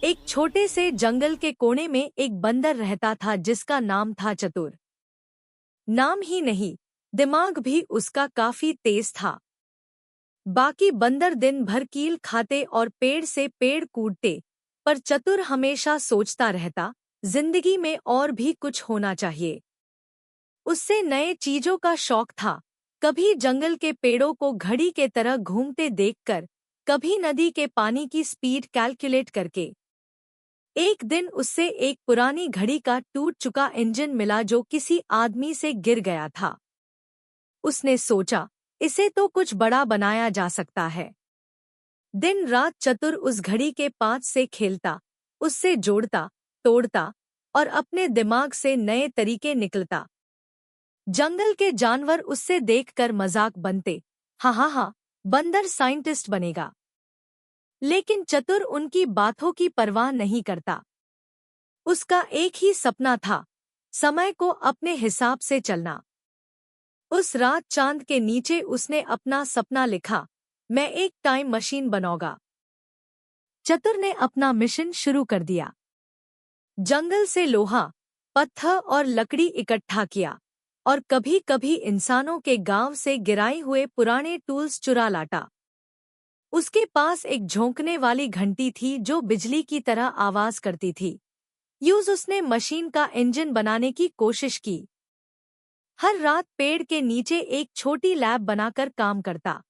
एक छोटे से जंगल के कोने में एक बंदर रहता था जिसका नाम था चतुर। नाम ही नहीं, दिमाग भी उसका काफी तेज था। बाकी बंदर दिन भर कील खाते और पेड़ से पेड़ कूदते, पर चतुर हमेशा सोचता रहता, जिंदगी में और भी कुछ होना चाहिए। उससे नए चीजों का शौक था, कभी जंगल के पेड़ों को घड़ी के तरह घूमते देखकर, कभी नदी के पानी की स्पीड कैलकुलेट करके। एक दिन उससे एक पुरानी घड़ी का टूट चुका इंजन मिला जो किसी आदमी से गिर गया था। उसने सोचा, इसे तो कुछ बड़ा बनाया जा सकता है। दिन रात चतुर उस घड़ी के पांच से खेलता, उससे जोड़ता, तोड़ता और अपने दिमाग से नए तरीके निकलता। जंगल के जानवर उससे देखकर मजाक बनते, हाँ हाँ हाँ, बंदर साइंटिस्ट बनेगा। लेकिन चतुर उनकी बातों की परवाह नहीं करता। उसका एक ही सपना था, समय को अपने हिसाब से चलना। उस रात चांद के नीचे उसने अपना सपना लिखा, मैं एक टाइम मशीन बनाऊंगा। चतुर ने अपना मिशन शुरू कर दिया। जंगल से लोहा, पत्थर और लकड़ी इकट्ठा किया और कभी-कभी इंसानों के गांव से गिराए हुए पुराने टूल्स चुरा लाता। उसके पास एक झोंकने वाली घंटी थी जो बिजली की तरह आवाज करती थी। उसने मशीन का इंजन बनाने की कोशिश की। हर रात पेड़ के नीचे एक छोटी लैब बनाकर काम करता।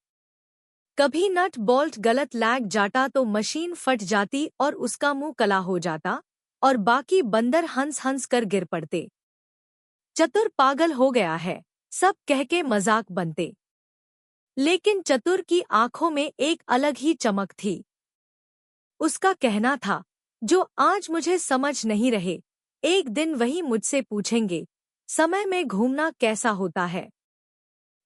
कभी नट बोल्ट गलत लग जाता तो मशीन फट जाती और उसका मुंह कला हो जाता और बाकी बंदर हंस हंस कर गिर पड़ते। चतुर पागल हो गया है, सब कह के मजाक बनते। लेकिन चतुर की आंखों में एक अलग ही चमक थी। उसका कहना था, जो आज मुझे समझ नहीं रहे, एक दिन वही मुझसे पूछेंगे, समय में घूमना कैसा होता है।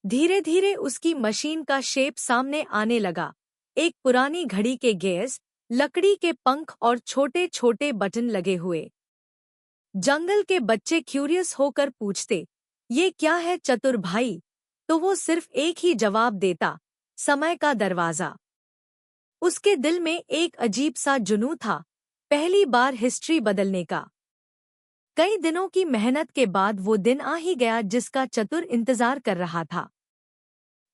धीरे धीरे उसकी मशीन का शेप सामने आने लगा, एक पुरानी घड़ी के गेयर्स, लकड़ी के पंख और छोटे छोटे बटन लगे हुए। जंगल के बच्चे क्यूरियस होकर पूछते, ये क्या है चतुर भाई? तो वो सिर्फ एक ही जवाब देता, समय का दरवाजा। उसके दिल में एक अजीब सा जुनून था, पहली बार हिस्ट्री बदलने का। कई दिनों की मेहनत के बाद वो दिन आ ही गया जिसका चतुर इंतजार कर रहा था।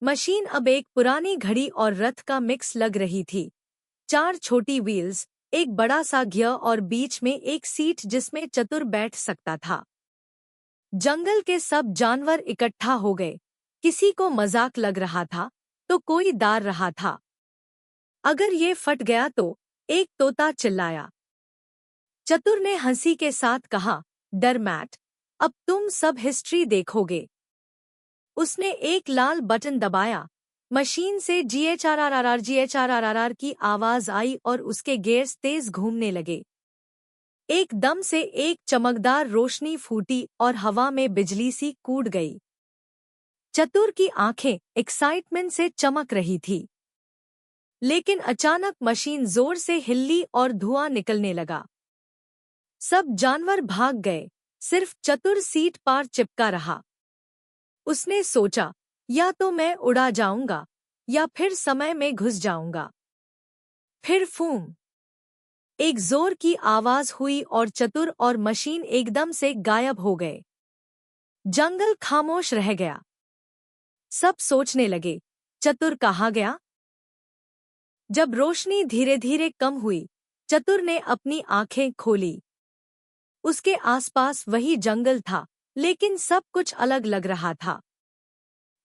मशीन अब एक पुरानी घड़ी और रथ का मिक्स लग रही थी। चार छोटी व्हील्स, एक बड़ा सा गियर और बीच में एक सीट जिसमें चतुर बैठ सकता था। जंगल के सब जानवर इकट्ठा हो गए, किसी को मजाक लग रहा था तो कोई डार रहा था। अगर ये फट गया तो, एक तोता चिल्लाया। चतुर ने हंसी के साथ कहा, डर मैट, अब तुम सब हिस्ट्री देखोगे। उसने एक लाल बटन दबाया, मशीन से जीएचआरआरआर की आवाज आई और उसके गियर्स तेज घूमने लगे। एकदम से एक चमकदार रोशनी फूटी और हवा में बिजली सी कूद गई। चतुर की आंखें एक्साइटमेंट से चमक रही थी। लेकिन अचानक मशीन जोर से हिल्ली और धुआं निकलने लगा। सब जानवर भाग गए, सिर्फ चतुर सीट पर चिपका रहा। उसने सोचा, या तो मैं उड़ा जाऊंगा या फिर समय में घुस जाऊंगा। फिर फूम, एक जोर की आवाज हुई और चतुर और मशीन एकदम से गायब हो गए। जंगल खामोश रह गया। सब सोचने लगे, चतुर कहाँ गया? जब रोशनी धीरे धीरे कम हुई, चतुर ने अपनी आंखें खोली। उसके आसपास वही जंगल था, लेकिन सब कुछ अलग लग रहा था।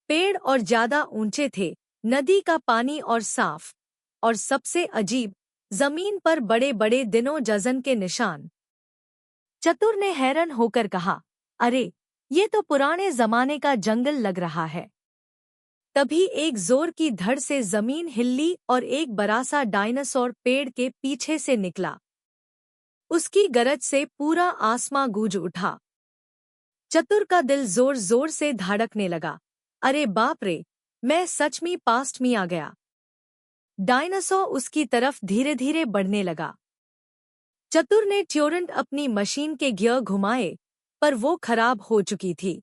पेड़ और ज्यादा ऊंचे थे, नदी का पानी और साफ, और सबसे अजीब, जमीन पर बड़े बड़े दिनों जजन के निशान। चतुर ने हैरान होकर कहा, अरे, ये तो पुराने जमाने का जंगल लग रहा है। तभी एक जोर की धड़ से जमीन हिल्ली और एक बड़ा सा डायनासोर पेड़ के पीछे से निकला। उसकी गरज से पूरा आसमां गूंज उठा। चतुर का दिल जोर जोर से धड़कने लगा। अरे बाप रे, मैं सच में पास्ट में आ गया। डायनासोर उसकी तरफ धीरे धीरे बढ़ने लगा। चतुर ने ट्यूरेंट अपनी मशीन के गियर घुमाए, पर वो खराब हो चुकी थी।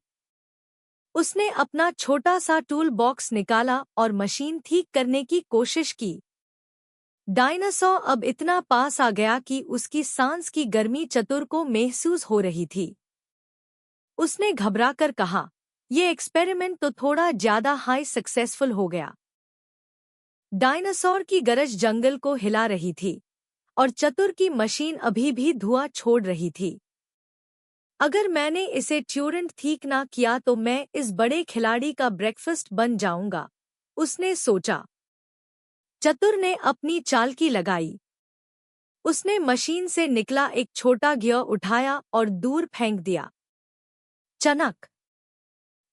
उसने अपना छोटा सा टूल बॉक्स निकाला और मशीन ठीक करने की कोशिश की। डायनासोर अब इतना पास आ गया कि उसकी सांस की गर्मी चतुर को महसूस हो रही थी। उसने घबराकर कहा, "ये एक्सपेरिमेंट तो थोड़ा ज्यादा हाई सक्सेसफुल हो गया।" डायनासोर की गरज जंगल को हिला रही थी और चतुर की मशीन अभी भी धुआं छोड़ रही थी। अगर मैंने इसे ट्यूरेंट ठीक ना किया तो मैं इस बड़े खिलाड़ी का ब्रेकफास्ट बन जाऊंगा, उसने सोचा। चतुर ने अपनी चालकी लगाई। उसने मशीन से निकला एक छोटा गियर उठाया और दूर फेंक दिया। चनक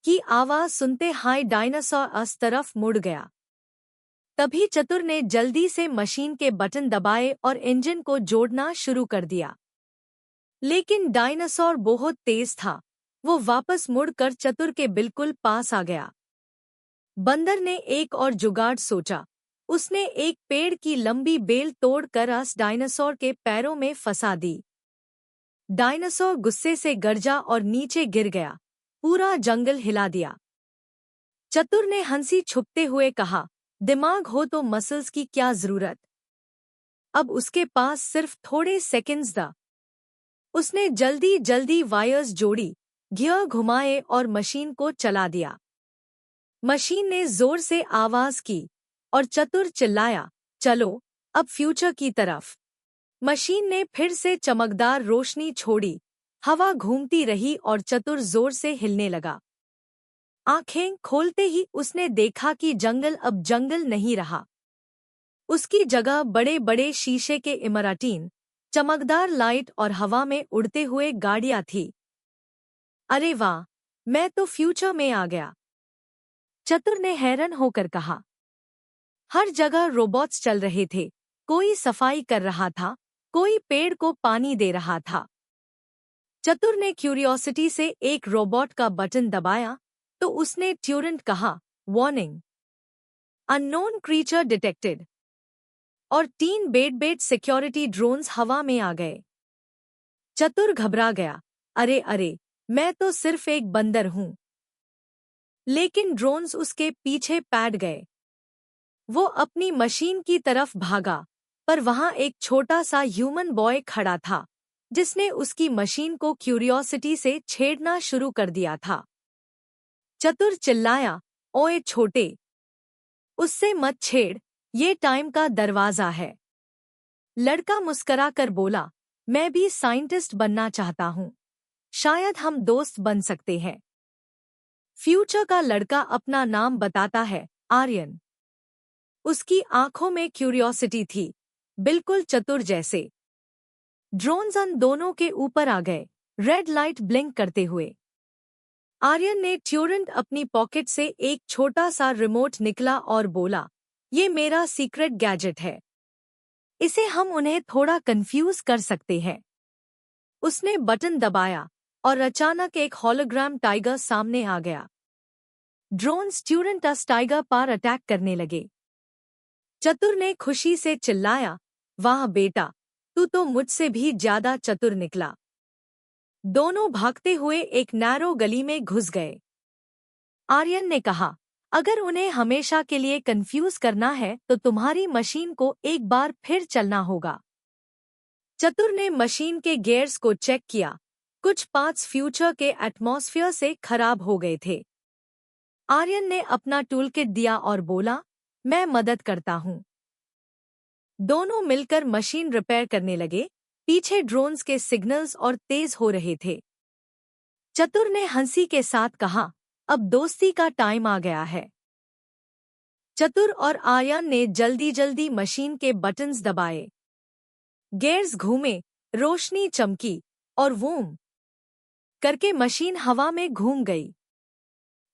की आवाज सुनते हाई डायनासोर उस तरफ मुड़ गया। तभी चतुर ने जल्दी से मशीन के बटन दबाए और इंजन को जोड़ना शुरू कर दिया। लेकिन डायनासोर बहुत तेज था। वो वापस मुड़कर चतुर के बिल्कुल पास आ गया। बंदर ने एक और जुगाड़ सोचा। उसने एक पेड़ की लंबी बेल तोड़कर उस डायनासोर के पैरों में फंसा दी। डायनासोर गुस्से से गरजा और नीचे गिर गया। पूरा जंगल हिला दिया। चतुर ने हंसी छुपते हुए कहा, "दिमाग हो तो मसल्स की क्या जरूरत? अब उसके पास सिर्फ थोड़े सेकंड्स था।" उसने जल्दी जल्दी वायर्स जोड़ी, गियर घुमाए और मशीन को चला दिया। मशीन ने जोर से आवाज की और चतुर चिल्लाया, "चलो, अब फ्यूचर की तरफ।" मशीन ने फिर से चमकदार रोशनी छोड़ी। हवा घूमती रही और चतुर जोर से हिलने लगा। आंखें खोलते ही उसने देखा कि जंगल अब जंगल नहीं रहा। उसकी जगह बड़े बड़े शीशे के इमारतीन, चमकदार लाइट और हवा में उड़ते हुए गाड़ियां थी। अरे वाह, मैं तो फ्यूचर में आ गया, चतुर ने हैरान होकर कहा। हर जगह रोबोट्स चल रहे थे। कोई सफाई कर रहा था, कोई पेड़ को पानी दे रहा था। चतुर ने क्यूरियोसिटी से एक रोबोट का बटन दबाया तो उसने ट्यूरेंट कहा, "वार्निंग, अननोन क्रीचर डिटेक्टेड।" और 3 बेड सिक्योरिटी ड्रोन्स हवा में आ गए। चतुर घबरा गया। अरे अरे, मैं तो सिर्फ एक बंदर हूं। लेकिन ड्रोन्स उसके पीछे पैड गए। वो अपनी मशीन की तरफ भागा, पर वहां एक छोटा सा ह्यूमन बॉय खड़ा था, जिसने उसकी मशीन को क्यूरियोसिटी से छेड़ना शुरू कर दिया था। चतुर चिल्लाया, "ओए छोटे, उससे मत छेड़, ये टाइम का दरवाजा है।" लड़का मुस्कराकर बोला, "मैं भी साइंटिस्ट बनना चाहता हूँ। शायद हम दोस्त बन सकते हैं।" फ्यूचर का लड़का अपना नाम बताता है, आर्यन। उसकी आंखों में क्यूरियोसिटी थी, बिल्कुल चतुर जैसे। ड्रोन्स उन दोनों के ऊपर आ गए, रेड लाइट ब्लिंक करते हुए। आर्यन ने ट्यूरेंट अपनी पॉकेट से एक छोटा सा रिमोट निकला और बोला, "ये मेरा सीक्रेट गैजेट है। इसे हम उन्हें थोड़ा कंफ्यूज कर सकते हैं।" उसने बटन दबाया और अचानक एक होलोग्राम टाइगर सामने आ गया। ड्रोन्स ट्यूरेंट उस टाइगर पर अटैक करने लगे। चतुर ने खुशी से चिल्लाया, "वाह बेटा, तू तो मुझसे भी ज्यादा चतुर निकला।" दोनों भागते हुए एक नैरो गली में घुस गए। आर्यन ने कहा, "अगर उन्हें हमेशा के लिए कंफ्यूज करना है तो तुम्हारी मशीन को एक बार फिर चलना होगा।" चतुर ने मशीन के गियर्स को चेक किया। कुछ पार्ट्स फ्यूचर के एटमॉस्फेयर से खराब हो गए थे। आर्यन ने अपना टूलकिट दिया और बोला, "मैं मदद करता हूँ।" दोनों मिलकर मशीन रिपेयर करने लगे। पीछे ड्रोन्स के सिग्नल्स और तेज हो रहे थे। चतुर ने हंसी के साथ कहा, "अब दोस्ती का टाइम आ गया है।" चतुर और आर्यन ने जल्दी जल्दी मशीन के बटन्स दबाए। गियर्स घूमे, रोशनी चमकी और वूम करके मशीन हवा में घूम गई।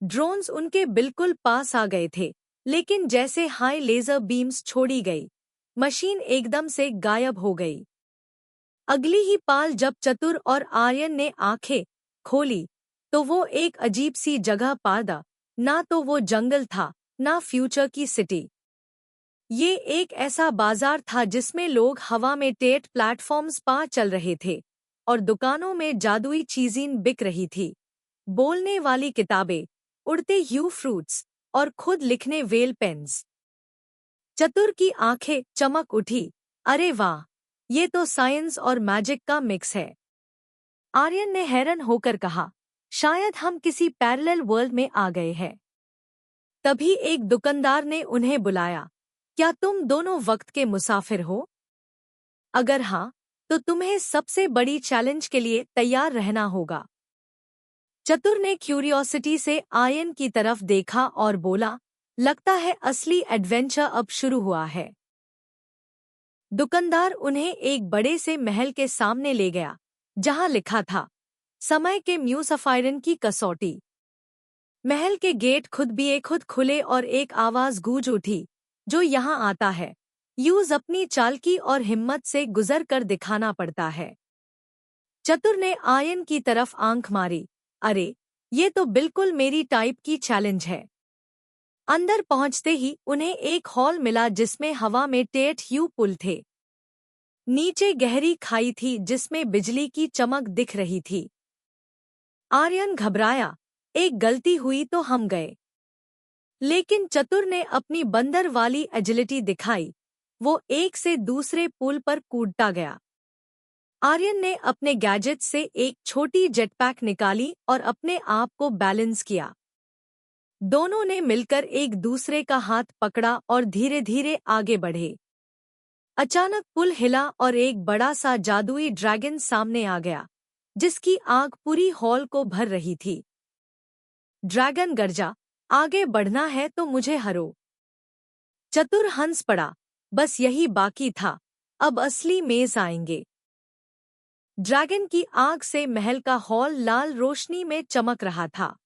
ड्रोन्स उनके बिल्कुल पास आ गए थे, लेकिन जैसे हाई लेजर बीम्स छोड़ी गई, मशीन एकदम से गायब हो गई। अगली ही पाल जब चतुर और आर्यन ने आंखें खोली तो वो एक अजीब सी जगह पादा। ना तो वो जंगल था, ना फ्यूचर की सिटी। ये एक ऐसा बाजार था जिसमें लोग हवा में टेट प्लेटफॉर्म्स पर चल रहे थे और दुकानों में जादुई चीज़ें बिक रही थी। बोलने वाली किताबें, उड़ते ह्यू फ्रूट्स और खुद लिखने वेल पेन्स। चतुर की आंखें चमक उठी। अरे वाह, ये तो साइंस और मैजिक का मिक्स है। आर्यन ने हैरान होकर कहा, शायद हम किसी पैरेलल वर्ल्ड में आ गए हैं। तभी एक दुकानदार ने उन्हें बुलाया। क्या तुम दोनों वक्त के मुसाफिर हो? अगर हाँ, तो तुम्हें सबसे बड़ी चैलेंज के लिए तैयार रहना होगा। चतुर ने क्यूरियोसिटी से आर्यन की तरफ देखा और बोला, लगता है असली एडवेंचर अब शुरू हुआ है। दुकानदार उन्हें एक बड़े से महल के सामने ले गया, जहां लिखा था, समय के म्यूसाफायरन की कसौटी। महल के गेट खुद खुले और एक आवाज गूंज उठी, जो यहाँ आता है, यूज अपनी चालकी और हिम्मत से गुजर कर दिखाना पड़ता है। चतुर ने आर्यन की तरफ आंख मारी। अरे, ये तो बिल्कुल मेरी टाइप की चैलेंज है। अंदर पहुंचते ही उन्हें एक हॉल मिला जिसमें हवा में टेढ़ पुल थे। नीचे गहरी खाई थी जिसमें बिजली की चमक दिख रही थी। आर्यन घबराया, एक गलती हुई तो हम गए। लेकिन चतुर ने अपनी बंदर वाली एजिलिटी दिखाई। वो एक से दूसरे पुल पर कूदता गया। आर्यन ने अपने गैजेट से एक छोटी जेटपैक निकाली और अपने आप को बैलेंस किया। दोनों ने मिलकर एक दूसरे का हाथ पकड़ा और धीरे धीरे आगे बढ़े। अचानक पुल हिला और एक बड़ा सा जादुई ड्रैगन सामने आ गया, जिसकी आग पूरी हॉल को भर रही थी। ड्रैगन गर्जा, आगे बढ़ना है तो मुझे हरो। चतुर हंस पड़ा, बस यही बाकी था, अब असली मेज आएंगे। ड्रैगन की आग से महल का हॉल लाल रोशनी में चमक रहा था।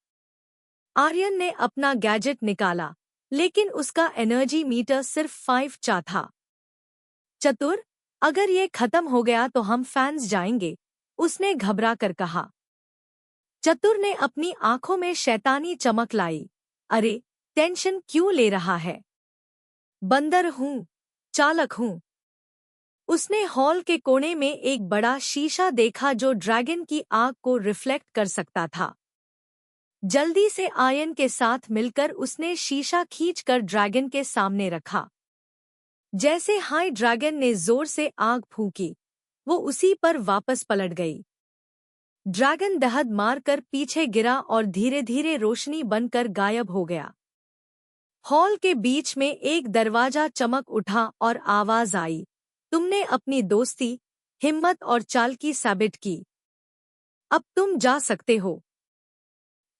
आर्यन ने अपना गैजेट निकाला, लेकिन उसका एनर्जी मीटर सिर्फ 5 था। चतुर, अगर ये खत्म हो गया तो हम फैंस जाएंगे, उसने घबरा कर कहा। चतुर ने अपनी आंखों में शैतानी चमक लाई। अरे, टेंशन क्यों ले रहा है? बंदर हूँ, चालक हूँ। उसने हॉल के कोने में एक बड़ा शीशा देखा जो ड्रैगन की आग को रिफ्लेक्ट कर सकता था। जल्दी से आर्यन के साथ मिलकर उसने शीशा खींचकर ड्रैगन के सामने रखा। जैसे हाई ड्रैगन ने जोर से आग फूंकी, वो उसी पर वापस पलट गई। ड्रैगन दहद मारकर पीछे गिरा और धीरे धीरे रोशनी बनकर गायब हो गया। हॉल के बीच में एक दरवाजा चमक उठा और आवाज आई, तुमने अपनी दोस्ती, हिम्मत और चालकी साबित की। अब तुम जा सकते हो।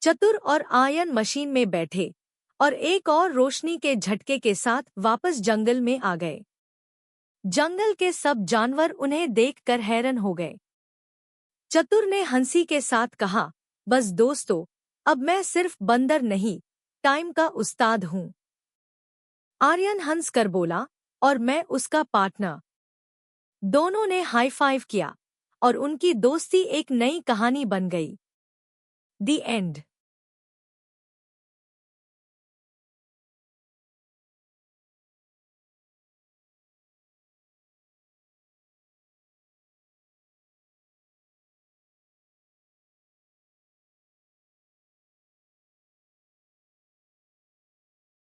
चतुर और आर्यन मशीन में बैठे और एक और रोशनी के झटके के साथ वापस जंगल में आ गए। जंगल के सब जानवर उन्हें देखकर हैरान हो गए। चतुर ने हंसी के साथ कहा, बस दोस्तों, अब मैं सिर्फ बंदर नहीं, टाइम का उस्ताद हूँ। आर्यन हंसकर बोला, और मैं उसका पार्टनर। दोनों ने हाई फाइव किया और उनकी दोस्ती एक नई कहानी बन गई। The end.